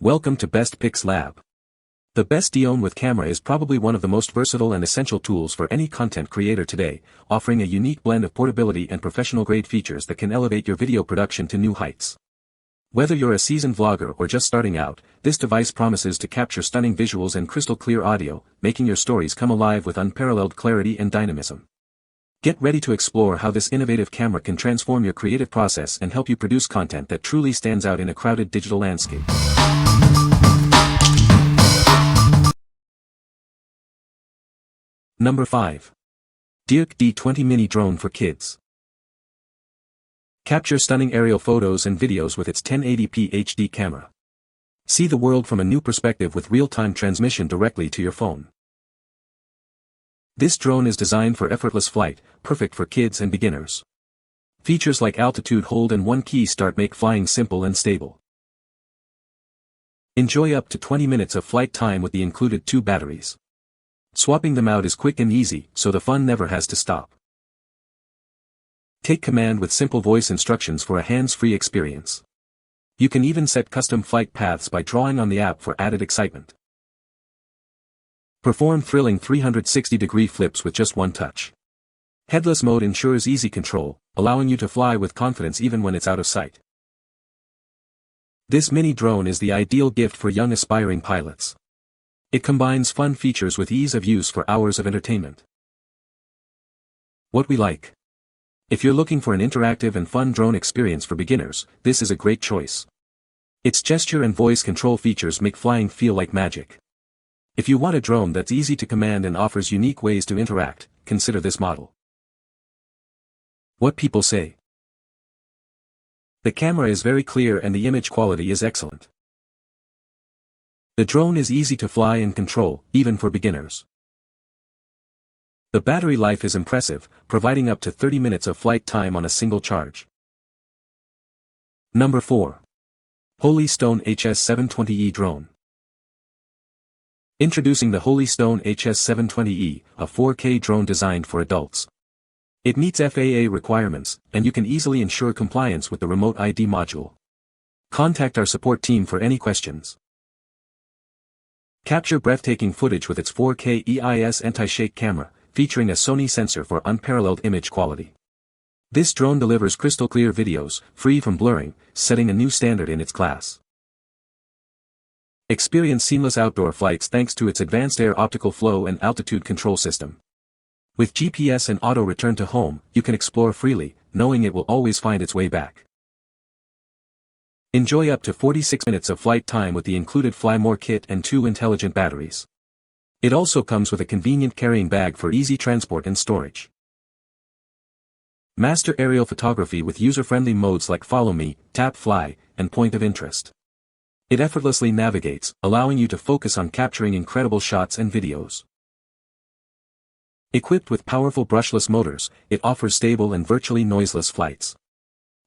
Welcome to Best Picks Lab. The best Deone with Camera is probably one of the most versatile and essential tools for any content creator today, offering a unique blend of portability and professional-grade features that can elevate your video production to new heights. Whether you're a seasoned vlogger or just starting out, this device promises to capture stunning visuals and crystal-clear audio, making your stories come alive with unparalleled clarity and dynamism. Get ready to explore how this innovative camera can transform your creative process and help you produce content that truly stands out in a crowded digital landscape. Number 5. DEERC D20 Mini Drone for Kids. Capture stunning aerial photos and videos with its 1080p HD camera. See the world from a new perspective with real-time transmission directly to your phone. This drone is designed for effortless flight, perfect for kids and beginners. Features like altitude hold and one-key start make flying simple and stable. Enjoy up to 20 minutes of flight time with the included 2 batteries. Swapping them out is quick and easy, so the fun never has to stop. Take command with simple voice instructions for a hands-free experience. You can even set custom flight paths by drawing on the app for added excitement. Perform thrilling 360-degree flips with just one touch. Headless mode ensures easy control, allowing you to fly with confidence even when it's out of sight. This mini drone is the ideal gift for young aspiring pilots. It combines fun features with ease of use for hours of entertainment. What we like. If you're looking for an interactive and fun drone experience for beginners, this is a great choice. Its gesture and voice control features make flying feel like magic. If you want a drone that's easy to command and offers unique ways to interact, consider this model. What people say. The camera is very clear and the image quality is excellent. The drone is easy to fly and control, even for beginners. The battery life is impressive, providing up to 30 minutes of flight time on a single charge. Number 4. Holy Stone HS720E Drone. Introducing the Holy Stone HS720E, a 4K drone designed for adults. It meets FAA requirements, and you can easily ensure compliance with the remote ID module. Contact our support team for any questions. Capture breathtaking footage with its 4K EIS anti-shake camera, featuring a Sony sensor for unparalleled image quality. This drone delivers crystal-clear videos, free from blurring, setting a new standard in its class. Experience seamless outdoor flights thanks to its advanced air optical flow and altitude control system. With GPS and auto return to home, you can explore freely, knowing it will always find its way back. Enjoy up to 46 minutes of flight time with the included Fly More kit and 2 intelligent batteries. It also comes with a convenient carrying bag for easy transport and storage. Master aerial photography with user-friendly modes like Follow Me, Tap Fly, and Point of Interest. It effortlessly navigates, allowing you to focus on capturing incredible shots and videos. Equipped with powerful brushless motors, it offers stable and virtually noiseless flights.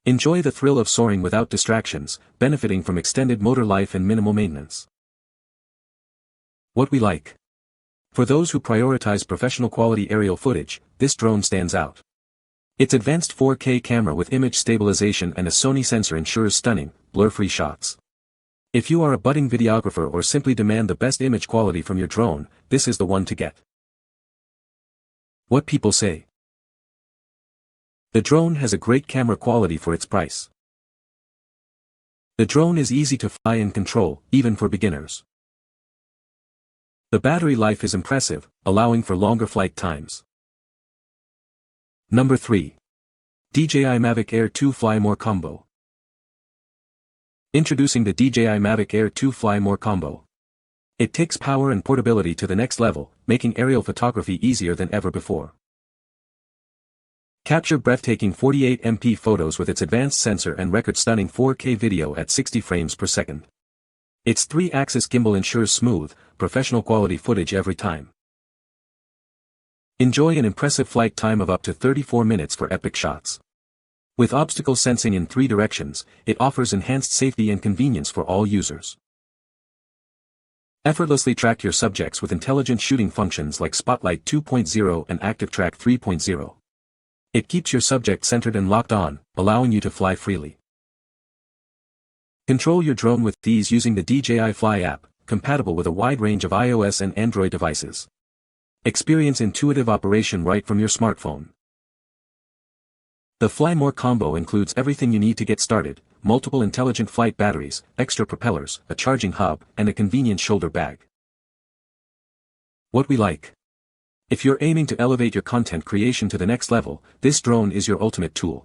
Enjoy the thrill of soaring without distractions, benefiting from extended motor life and minimal maintenance. What we like. For those who prioritize professional quality aerial footage, this drone stands out. Its advanced 4K camera with image stabilization and a Sony sensor ensures stunning, blur-free shots. If you are a budding videographer or simply demand the best image quality from your drone, this is the one to get. What people say. The drone has a great camera quality for its price. The drone is easy to fly and control, even for beginners. The battery life is impressive, allowing for longer flight times. Number 3. DJI Mavic Air 2 Fly More Combo. Introducing the DJI Mavic Air 2 Fly More Combo. It takes power and portability to the next level, making aerial photography easier than ever before. Capture breathtaking 48MP photos with its advanced sensor and record-stunning 4K video at 60 frames per second. Its 3-axis gimbal ensures smooth, professional-quality footage every time. Enjoy an impressive flight time of up to 34 minutes for epic shots. With obstacle sensing in 3 directions, it offers enhanced safety and convenience for all users. Effortlessly track your subjects with intelligent shooting functions like Spotlight 2.0 and Active Track 3.0. It keeps your subject centered and locked on, allowing you to fly freely. Control your drone with ease using the DJI Fly app, compatible with a wide range of iOS and Android devices. Experience intuitive operation right from your smartphone. The Fly More combo includes everything you need to get started: multiple intelligent flight batteries, extra propellers, a charging hub, and a convenient shoulder bag. What we like. If you're aiming to elevate your content creation to the next level, this drone is your ultimate tool.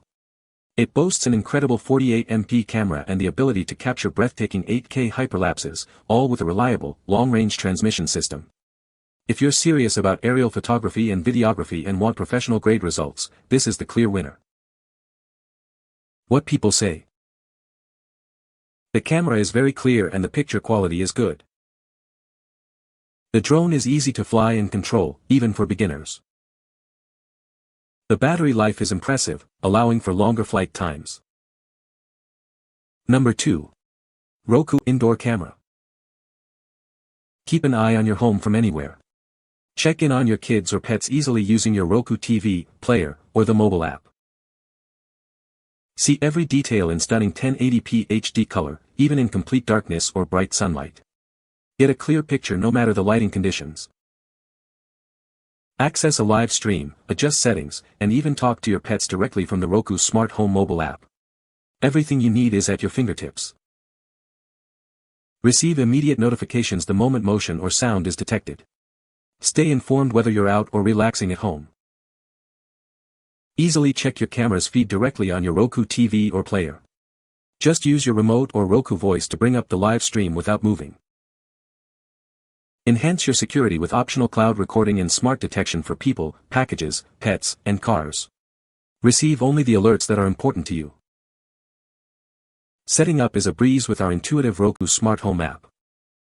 It boasts an incredible 48MP camera and the ability to capture breathtaking 8K hyperlapses, all with a reliable, long-range transmission system. If you're serious about aerial photography and videography and want professional-grade results, this is the clear winner. What people say. The camera is very clear and the picture quality is good. The drone is easy to fly and control, even for beginners. The battery life is impressive, allowing for longer flight times. Number 2. Roku Indoor Camera. Keep an eye on your home from anywhere. Check in on your kids or pets easily using your Roku TV, player, or the mobile app. See every detail in stunning 1080p HD color, even in complete darkness or bright sunlight. Get a clear picture no matter the lighting conditions. Access a live stream, adjust settings, and even talk to your pets directly from the Roku Smart Home mobile app. Everything you need is at your fingertips. Receive immediate notifications the moment motion or sound is detected. Stay informed whether you're out or relaxing at home. Easily check your camera's feed directly on your Roku TV or player. Just use your remote or Roku voice to bring up the live stream without moving. Enhance your security with optional cloud recording and smart detection for people, packages, pets, and cars. Receive only the alerts that are important to you. Setting up is a breeze with our intuitive Roku Smart Home app.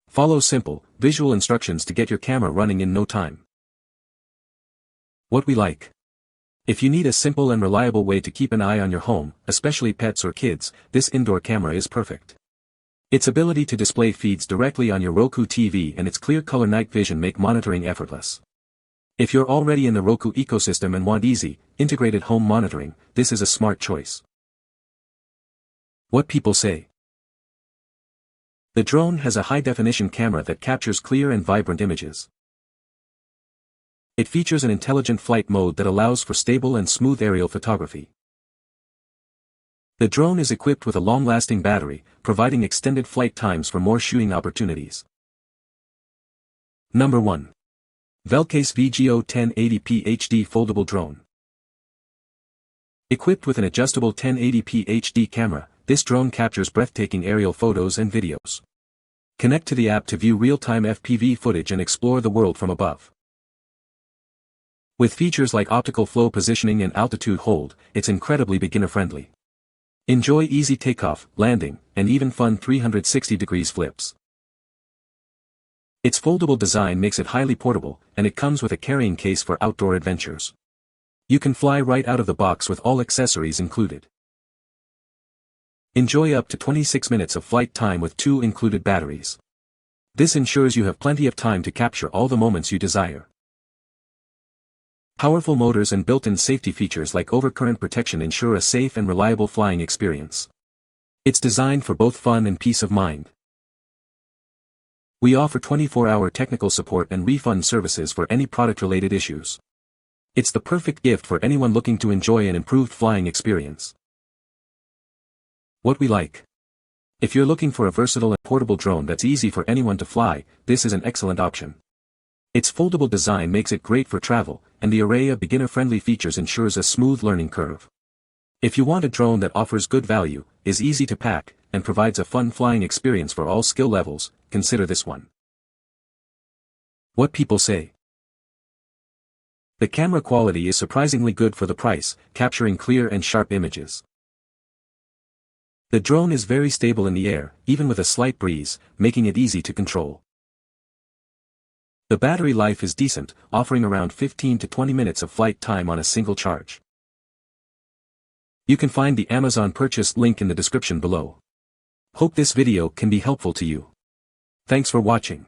Follow simple, visual instructions to get your camera running in no time. What we like. If you need a simple and reliable way to keep an eye on your home, especially pets or kids, this indoor camera is perfect. Its ability to display feeds directly on your Roku TV and its clear color night vision make monitoring effortless. If you're already in the Roku ecosystem and want easy, integrated home monitoring, this is a smart choice. What people say. The drone has a high-definition camera that captures clear and vibrant images. It features an intelligent flight mode that allows for stable and smooth aerial photography. The drone is equipped with a long-lasting battery, providing extended flight times for more shooting opportunities. Number 1. Velcase VGO 1080p HD Foldable Drone. Equipped with an adjustable 1080p HD camera, this drone captures breathtaking aerial photos and videos. Connect to the app to view real-time FPV footage and explore the world from above. With features like optical flow positioning and altitude hold, it's incredibly beginner-friendly. Enjoy easy takeoff, landing, and even fun 360-degree flips. Its foldable design makes it highly portable, and it comes with a carrying case for outdoor adventures. You can fly right out of the box with all accessories included. Enjoy up to 26 minutes of flight time with 2 included batteries. This ensures you have plenty of time to capture all the moments you desire. Powerful motors and built-in safety features like overcurrent protection ensure a safe and reliable flying experience. It's designed for both fun and peace of mind. We offer 24-hour technical support and refund services for any product-related issues. It's the perfect gift for anyone looking to enjoy an improved flying experience. What we like. If you're looking for a versatile and portable drone that's easy for anyone to fly, this is an excellent option. Its foldable design makes it great for travel, and the array of beginner-friendly features ensures a smooth learning curve. If you want a drone that offers good value, is easy to pack, and provides a fun flying experience for all skill levels, consider this one. What people say. The camera quality is surprisingly good for the price, capturing clear and sharp images. The drone is very stable in the air, even with a slight breeze, making it easy to control. The battery life is decent, offering around 15 to 20 minutes of flight time on a single charge. You can find the Amazon purchase link in the description below. Hope this video can be helpful to you. Thanks for watching.